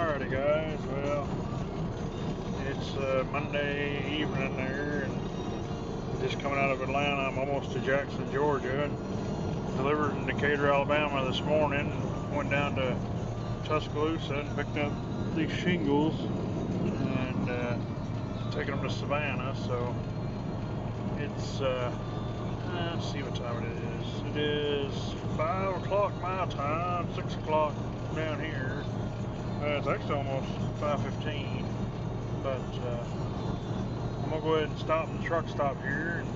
Alrighty guys, well, it's Monday evening there, and just coming out of Atlanta. I'm almost to Jackson, Georgia, and delivered in Decatur, Alabama this morning. Went down to Tuscaloosa and picked up these shingles and taking them to Savannah. So it's, let's see what time it is. It is 5 o'clock my time, 6 o'clock down here. It's actually almost 5:15, but I'm gonna go ahead and stop in the truck stop here and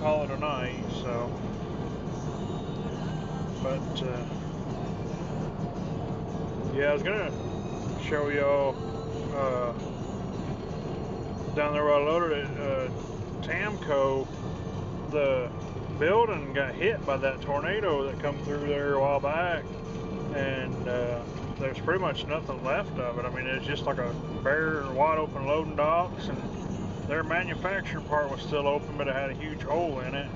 call it a night. So, but yeah, I was gonna show y'all down there where I loaded it, Tamco. The building got hit by that tornado that come through there a while back, and there's pretty much nothing left of it. I mean, it's just like a bare, wide open loading docks, and their manufacturing part was still open, but it had a huge hole in it.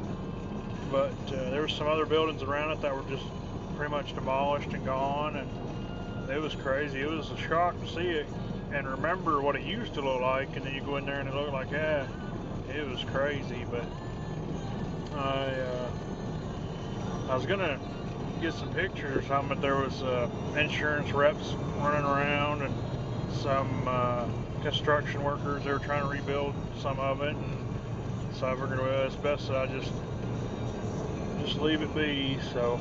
But there were some other buildings around it that were just pretty much demolished and gone, and it was crazy. It was a shock to see it and remember what it used to look like, and then you go in there and it looked like, yeah, it was crazy. But I was gonna get some pictures or something, but there was insurance reps running around and some construction workers. They were trying to rebuild some of it, and so I figured, well, it's best that I just leave it be. So,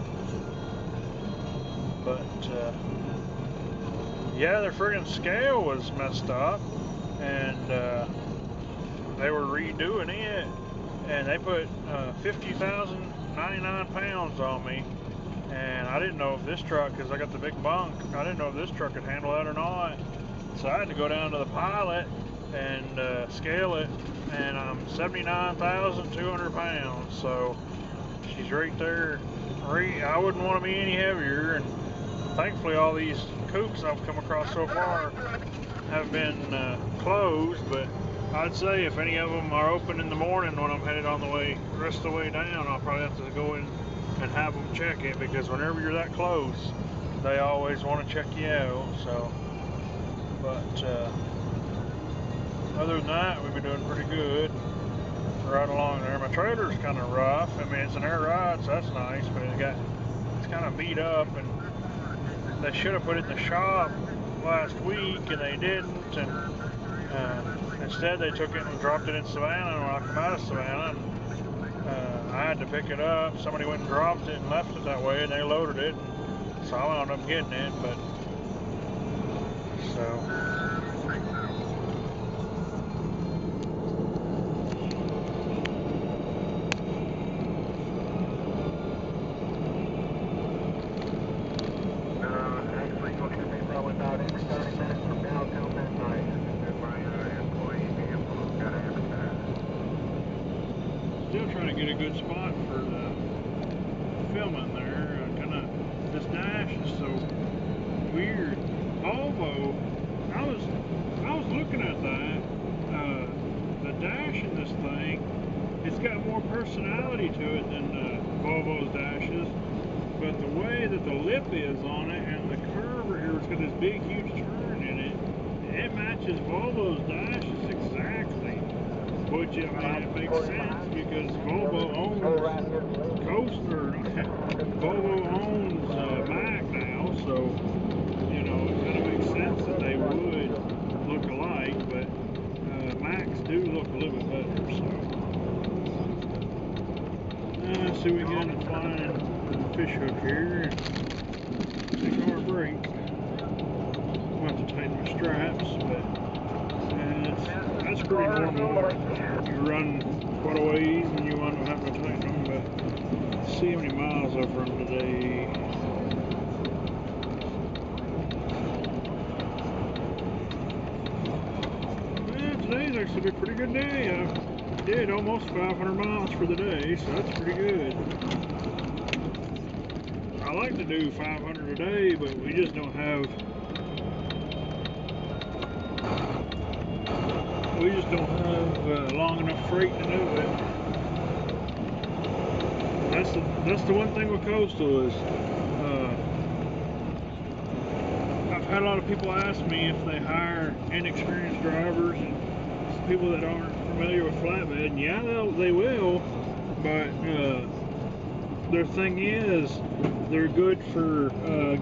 but yeah, their friggin' scale was messed up, and they were redoing it, and they put 50,099 pounds on me. And I didn't know if this truck, because I got the big bunk, I didn't know if this truck could handle that or not. So I had to go down to the pilot and scale it, and I'm 79,200 pounds. So she's right there. I wouldn't want to be any heavier, and thankfully all these coops I've come across so far have been closed. But I'd say if any of them are open in the morning when I'm headed on the rest of the way down, I'll probably have to go in and have them check it, because whenever you're that close, they always want to check you out. So, but other than that, we've been doing pretty good right along there. My trailer's kind of rough. I mean, it's an air ride, so that's nice, but it's kind of beat up, and they should have put it in the shop last week, and they didn't. And instead, they took it and dropped it in Savannah. When I come out of Savannah, and I had to pick it up. Somebody went and dropped it and left it that way, and they loaded it. So I wound up getting it, but so. Actually, you'll hear me probably about every 30 minutes from now till midnight. And my employee vehicle's got to advertise. Still trying to get a good spot for the filming there. This dash is so weird. Volvo, I was looking at that. The dash in this thing, it's got more personality to it than Volvo's dashes. But the way that the lip is on it and the curve right here, it's got this big, huge turn in it. It matches Volvo's dashes exactly. Which, I mean, it makes sense because Volvo owns Volvo owns Mack now, so, you know, it kind of makes sense that they would look alike, but Macks do look a little bit better, so. Let's see if we can find a fish hook here and take our break. I'll have to tighten my straps, but that's pretty normal. You run quite a ways and you end up having to tighten them, but let's see how many miles I've run today. Well, today's actually been a pretty good day. I did almost 500 miles for the day, so that's pretty good. I like to do 500 a day, but we just don't have long enough freight to do it. That's the one thing with Coastal is had a lot of people ask me if they hire inexperienced drivers and people that aren't familiar with flatbed. And yeah, they will, but their thing is they're good for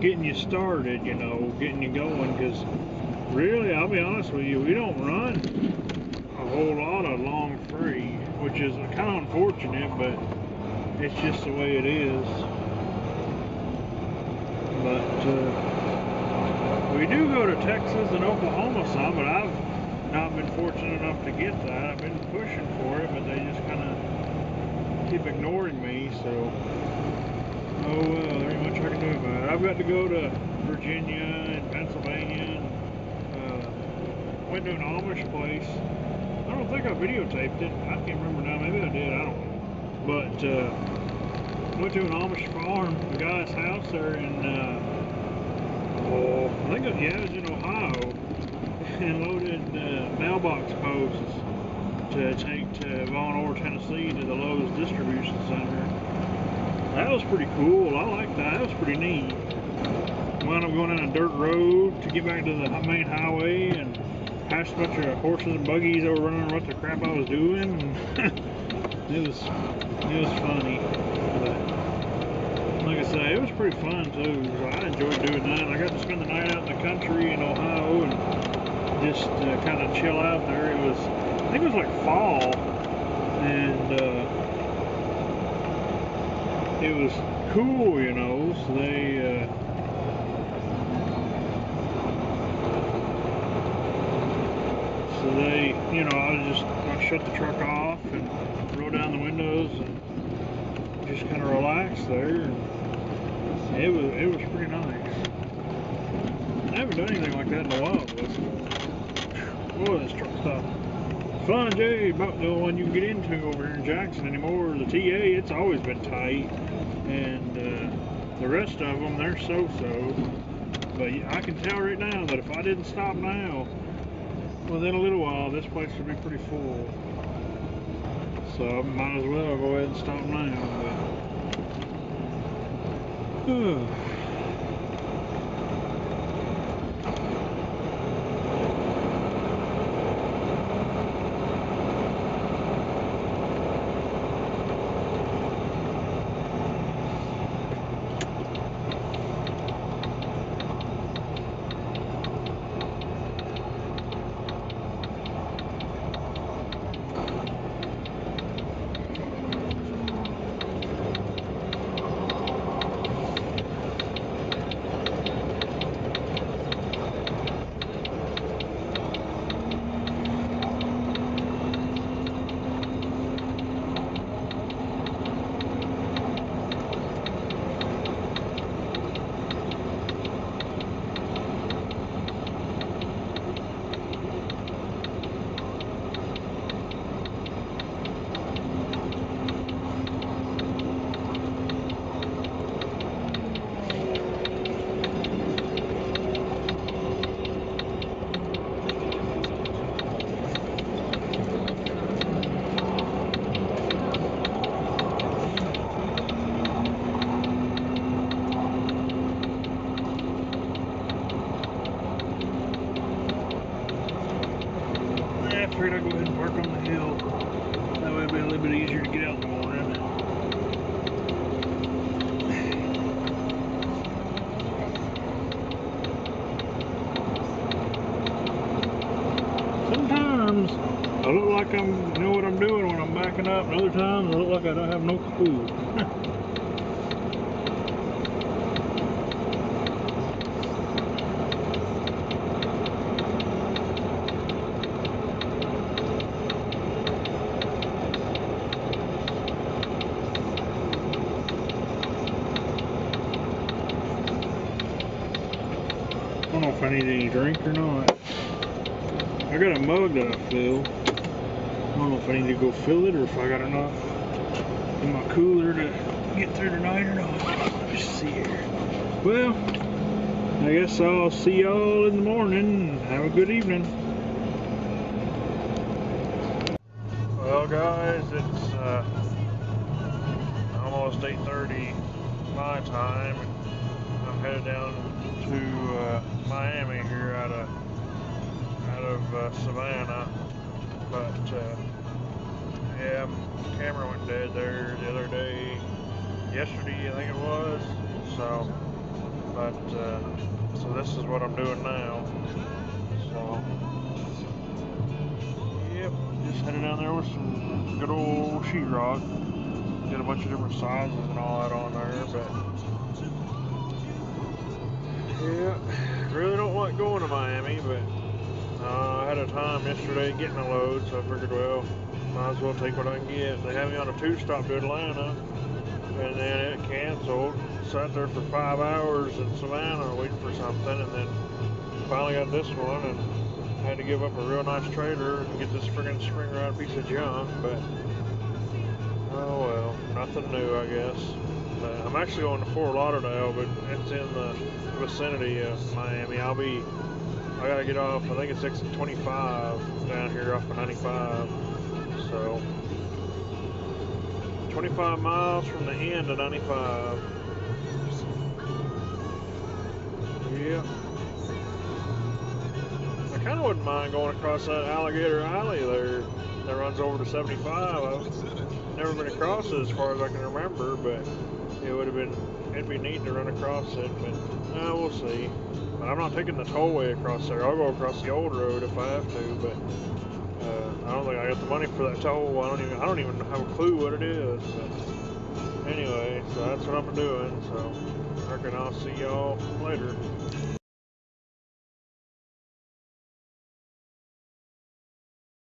getting you started, you know, getting you going. Because really, I'll be honest with you, we don't run a whole lot of long freight, which is kind of unfortunate, but it's just the way it is. But we do go to Texas and Oklahoma some, but I've not been fortunate enough to get that. I've been pushing for it, but they just kind of keep ignoring me, so oh well, there ain't much I can do about it. I've got to go to Virginia and Pennsylvania, and went to an Amish place. I don't think I videotaped it. I can't remember now. Maybe I did. I don't know. But went to an Amish farm, the guy's house there in, I think it was in Ohio, and loaded mailbox posts to take to Von Orr, Tennessee, to the Lowe's distribution center. That was pretty cool. I like that. That was pretty neat. Wound up going down a dirt road to get back to the main highway, and passed a bunch of horses and buggies that were running what the crap I was doing. And it was funny. But like I say, it was pretty fun too. I enjoyed doing that. I got to spend the night out in the country in Ohio and just kind of chill out there. I think it was like fall, and it was cool, you know. So they, you know, I shut the truck off and roll down the windows and just kind of relax there. And it was pretty nice. I haven't done anything like that in a while, but boy, this truck stop. Flying J, about the one you can get into over here in Jackson anymore. The TA, it's always been tight, and the rest of them, they're so-so. But I can tell right now that if I didn't stop now, within a little while, this place would be pretty full. So I might as well go ahead and stop now. But, I figured I'd go ahead and park on the hill. That way it'll be a little bit easier to get out in the morning. Sometimes I look like I know what I'm doing when I'm backing up, and other times I look like I don't have no clue. I don't know if I need any drink or not. I got a mug that I fill. I don't know if I need to go fill it or if I got enough in my cooler to get through tonight or not. Let's see here. Well, I guess I'll see y'all in the morning. Have a good evening. Well, guys, it's almost 8:30 my time. I'm headed down to Miami. Savannah, but yeah, camera went dead there the other day, yesterday I think it was. So, but so this is what I'm doing now. So, yep, just headed down there with some good old sheetrock. Did a bunch of different sizes and all that on there, but yeah, really don't like going to Miami, but I had a time yesterday getting a load, so I figured, well, might as well take what I can get. They had me on a 2-stop to Atlanta, and then it canceled. Sat there for 5 hours in Savannah waiting for something, and then finally got this one, and had to give up a real nice trailer and get this friggin' spring ride piece of junk, but oh well, nothing new, I guess. I'm actually going to Fort Lauderdale, but it's in the vicinity of Miami. I gotta get off, I think it's exit 25 down here off of 95. So, 25 miles from the end of 95. Yeah. I kind of wouldn't mind going across that alligator alley there that runs over to 75. I've never been across it as far as I can remember, but it'd be neat to run across it, but we'll see. But I'm not taking the tollway across there. I'll go across the old road if I have to, but I don't think I got the money for that toll. I don't even have a clue what it is. But anyway, so that's what I'm doing. So I reckon I'll see y'all later.